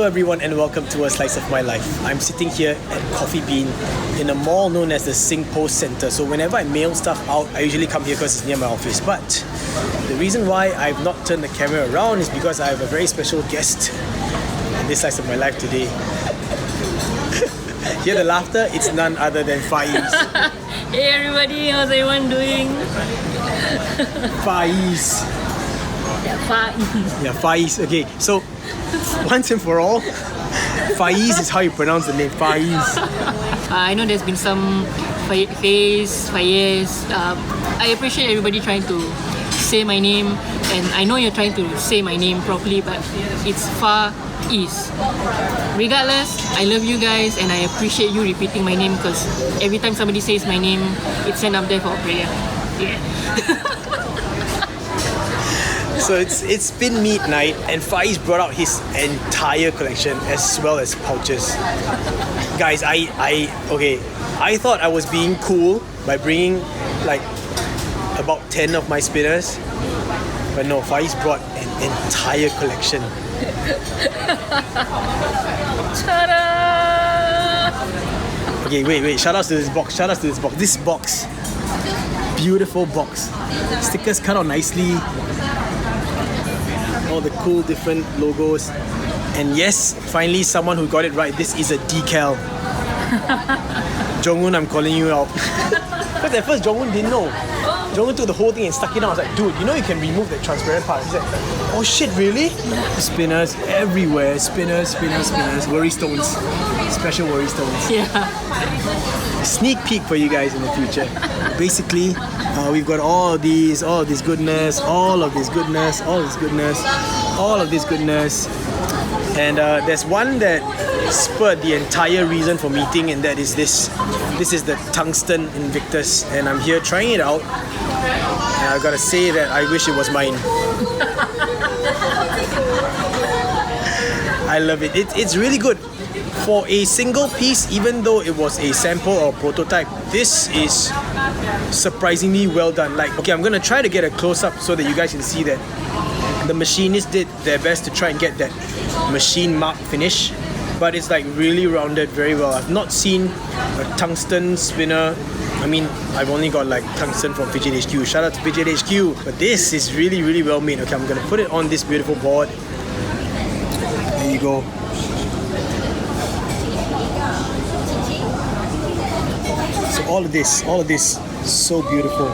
Hello everyone and welcome to A Slice of My Life. I'm sitting here at Coffee Bean in a mall known as the Singpost Center. So whenever I mail stuff out, I usually come here because it's near my office. But the reason why I've not turned the camera around is because I have a very special guest in this slice of my life today. Hear the laughter? It's none other than Faiz. Hey everybody, how's everyone doing? Faiz. Faiz. Yeah, Faiz. Okay, so once and for all, Faiz is how you pronounce the name, Faiz. I know there's been some Faiz. I appreciate everybody trying to say my name, and I know you're trying to say my name properly, but it's Faiz. Regardless, I love you guys and I appreciate you repeating my name, because every time somebody says my name, it's sent up there for a prayer. Yeah. So it's Spinmeet night and Faiz brought out his entire collection as well as pouches. Guys, I thought I was being cool by bringing like about 10 of my spinners, but no, Faiz brought an entire collection. Shut up! Okay, wait, shout outs to this box, This box, beautiful box. Stickers cut out nicely. All the cool different logos. And yes, finally someone who got it right. This is a decal. Jong-un, I'm calling you out. Because at first Jong-un didn't know. Jong-un took the whole thing and stuck it out. I was like, dude, you know you can remove the transparent part. He's like, oh shit, really? Spinners everywhere. Spinners. Worry stones. Special worry stones. Yeah. Sneak peek for you guys in the future. Basically, we've got all of this goodness, and there's one that spurred the entire reason for meeting, and that is this. This is the Tungsten Invictus, and I'm here trying it out. And I gotta say that I wish it was mine. I love it. It's really good. For a single piece, even though it was a sample or prototype, this is surprisingly well done. Like, okay, I'm gonna try to get a close-up so that you guys can see that the machinists did their best to try and get that machine mark finish, but it's like really rounded very well. I've not seen a tungsten spinner. I mean, I've only got like tungsten from Fidget HQ. Shout out to Fidget HQ. But this is really, really well made. Okay, I'm gonna put it on this beautiful board. There you go. So all of this, so beautiful.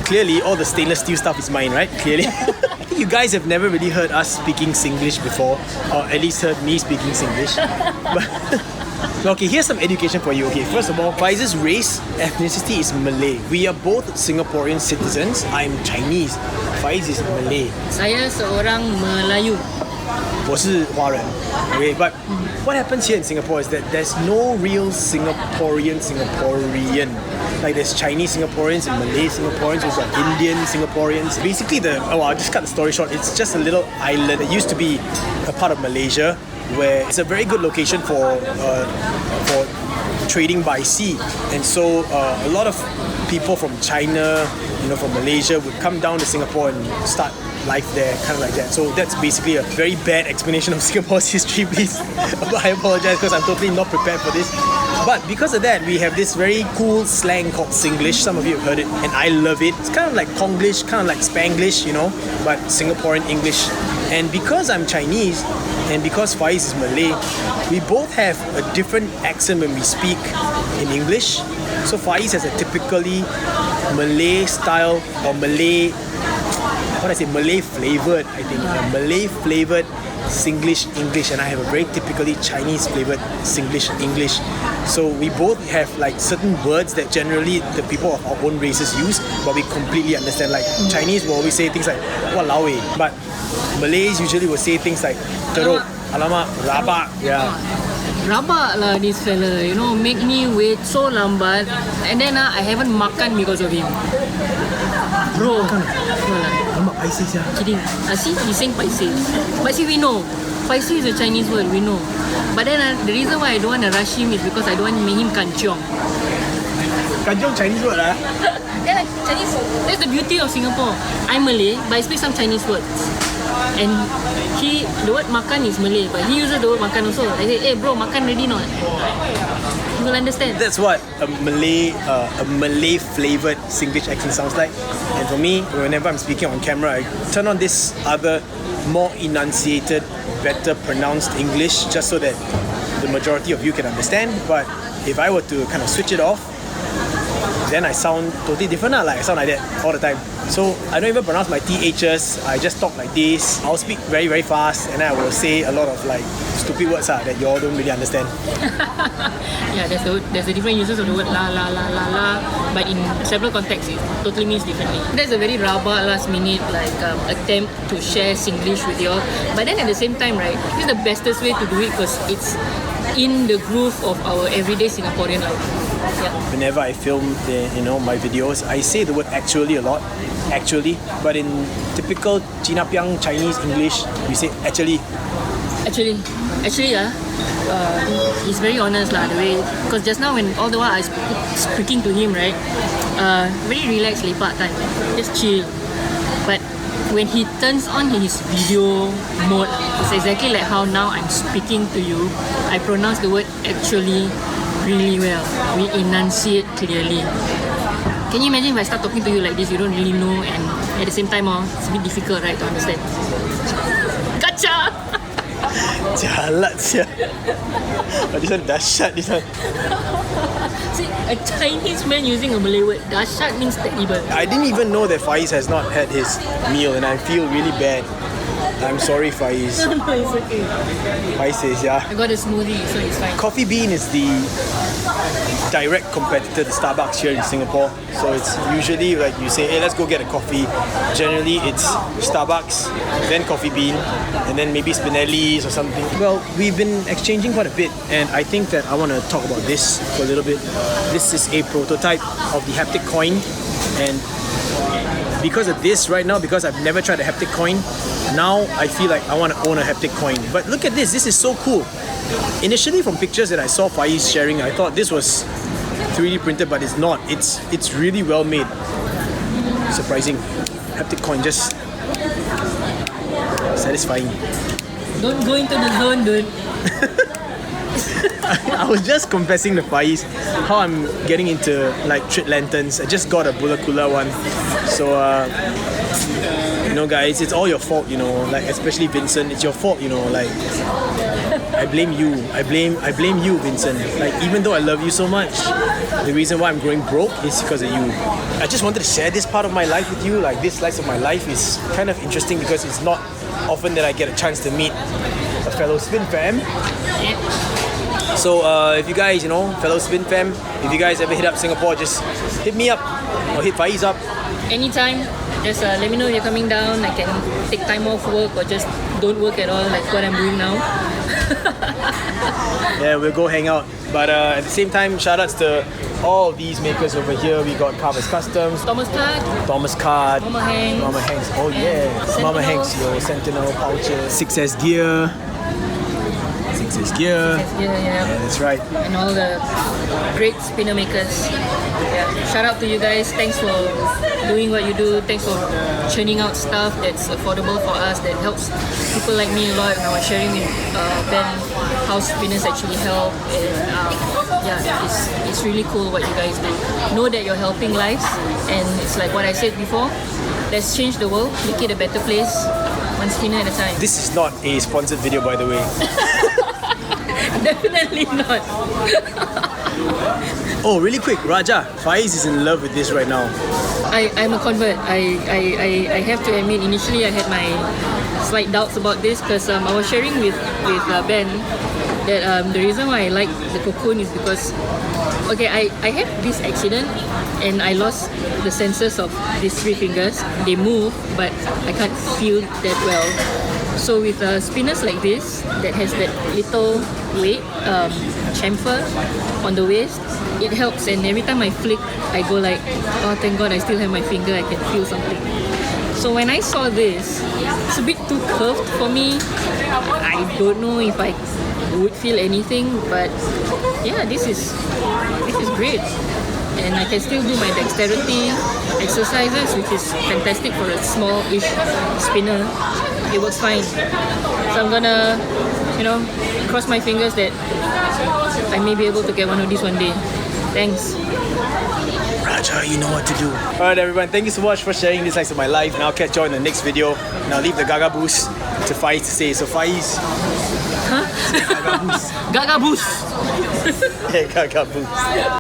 Clearly, all the stainless steel stuff is mine, right? Clearly. I think you guys have never really heard us speaking Singlish before, or at least heard me speaking Singlish. But okay, here's some education for you. Okay, first of all, Faiz's race, ethnicity is Malay. We are both Singaporean citizens. I'm Chinese. Faiz is Malay. Saya seorang Melayu. 我是华人. Okay, but what happens here in Singapore is that there's no real Singaporean. Like there's Chinese Singaporeans and Malay Singaporeans, we've got Indian Singaporeans. Basically I'll just cut the story short, it's just a little island that used to be a part of Malaysia, where it's a very good location for trading by sea. And so a lot of people from China, from Malaysia would come down to Singapore and start life there, kind of like that. So that's basically a very bad explanation of Singapore's history, please. I apologize because I'm totally not prepared for this. But because of that, we have this very cool slang called Singlish. Some of you have heard it, and I love it. It's kind of like Konglish, kind of like Spanglish, but Singaporean English. And because I'm Chinese, and because Faiz is Malay, we both have a different accent when we speak in English. So Faiz has a typically Malay style or Malay flavored, Malay flavored Singlish English, and I have a very typically Chinese flavored Singlish English. So we both have like certain words that generally the people of our own races use, but we completely understand. Like Chinese will always say things like "walao eh," but Malays usually will say things like "teruk," "alamak," "rabak." Yeah. Rabak lah this fella, make me wait so lambat, and then I haven't makan because of him. Bro. Pisces, yeah. Kidding. See, he's saying Pisces. But see, we know. Pisces is a Chinese word, we know. But then the reason why I don't want to rush him is because I don't want to make him kanchiong. Kanjong Chinese word lah. Yeah, like Chinese. That's the beauty of Singapore. I'm Malay, but I speak some Chinese words. And the word makan is Malay, but he uses the word makan also. I say, hey bro, makan ready not? You will understand. That's what a Malay flavored Singlish accent sounds like. And for me, whenever I'm speaking on camera, I turn on this other, more enunciated, better pronounced English, just so that the majority of you can understand. But if I were to kind of switch it off, then I sound totally different. Like I sound like that all the time. So I don't even pronounce my THs. I just talk like this. I'll speak very, very fast, and then I will say a lot of like stupid words that you all don't really understand. Yeah, there's the different uses of the word la la la la la, but in several contexts it totally means differently. There's a very rabak last minute attempt to share Singlish with you all, but then at the same time, right, this is the bestest way to do it because it's in the groove of our everyday Singaporean life. Yeah. Whenever I film my videos, I say the word actually a lot. Actually, but in typical Cinapiang Chinese English, we say actually. Actually, he's very honest the way, because just now when all the while I was speaking to him, right, very relaxed lepak time, just chill. But when he turns on his video mode, it's exactly like how now I'm speaking to you. I pronounce the word actually really well. We enunciate clearly. Can you imagine if I start talking to you like this, you don't really know, and at the same time, it's a bit difficult, right, to understand? Gotcha! Jalat sia. Oh, this one dahsyat, this one. See, a Chinese man using a Malay word, dahsyat means terrible. I didn't even know that Faiz has not had his meal, and I feel really bad. I'm sorry, Faiz. No, it's okay. Faiz says, yeah. I got a smoothie, so it's fine. Coffee Bean is the direct competitor to Starbucks here in Singapore. So it's usually like you say, hey, let's go get a coffee. Generally, it's Starbucks, then Coffee Bean, and then maybe Spinelli's or something. Well, we've been exchanging quite a bit, and I think that I want to talk about this for a little bit. This is a prototype of the Haptic coin, and because of this right now, because I've never tried a Haptic coin, now I feel like I want to own a Haptic coin. But look at this, this is so cool. Initially from pictures that I saw Faiz sharing, I thought this was 3D printed, but it's not. It's really well made. Surprising. Haptic coin, just satisfying. Don't go into the zone, dude. I was just confessing to Faiz how I'm getting into like Trit Lanterns. I just got a Bula Kula one. So guys, it's all your fault, like especially Vincent, it's your fault, like I blame you. I blame you, Vincent. Like even though I love you so much, the reason why I'm growing broke is because of you. I just wanted to share this part of my life with you. Like this slice of my life is kind of interesting because it's not often that I get a chance to meet a fellow Spin fam. So if you guys, fellow Spin fam, if you guys ever hit up Singapore, just hit me up or hit Faiz up. Anytime, just let me know you're coming down. I can take time off work or just don't work at all, like what I'm doing now. Yeah, we'll go hang out. But at the same time, shout outs to all these makers over here. We got Carver's Customs, Thomas Card, Mama Hanks, oh yeah, Sentinel. Mama Hanks, your Sentinel pouches, 6S Gear. Yeah, that's right. And all the great spinner makers. Yeah, shout out to you guys. Thanks for doing what you do. Thanks for churning out stuff that's affordable for us, that helps people like me a lot. And I was sharing with Ben how spinners actually help. And it's really cool what you guys do. Know that you're helping lives, and it's like what I said before. Let's change the world, make it a better place, one spinner at a time. This is not a sponsored video, by the way. Definitely not. Oh, really quick, Raja, Faiz is in love with this right now. I'm a convert. I have to admit, initially I had my slight doubts about this because I was sharing with Ben that the reason why I like the cocoon is because, okay, I had this accident and I lost the senses of these 3 fingers. They move, but I can't feel that well. So with spinners like this, that has that little weight, chamfer on the waist, it helps. And every time I flick, I go like, oh thank God I still have my finger, I can feel something. So when I saw this, it's a bit too curved for me. I don't know if I would feel anything, but yeah, this is great. and I can still do my dexterity exercises, which is fantastic for a small-ish spinner. It works fine. So I'm gonna, cross my fingers that I may be able to get one of these one day. Thanks. Raja, you know what to do. Alright everyone, thank you so much for sharing this slice of my life. Now I'll catch you on the next video. Now leave the Gaga boost to Faiz to say. So Faiz. Huh? Gaga boost. Gaga boost. Yeah, Gaga boost.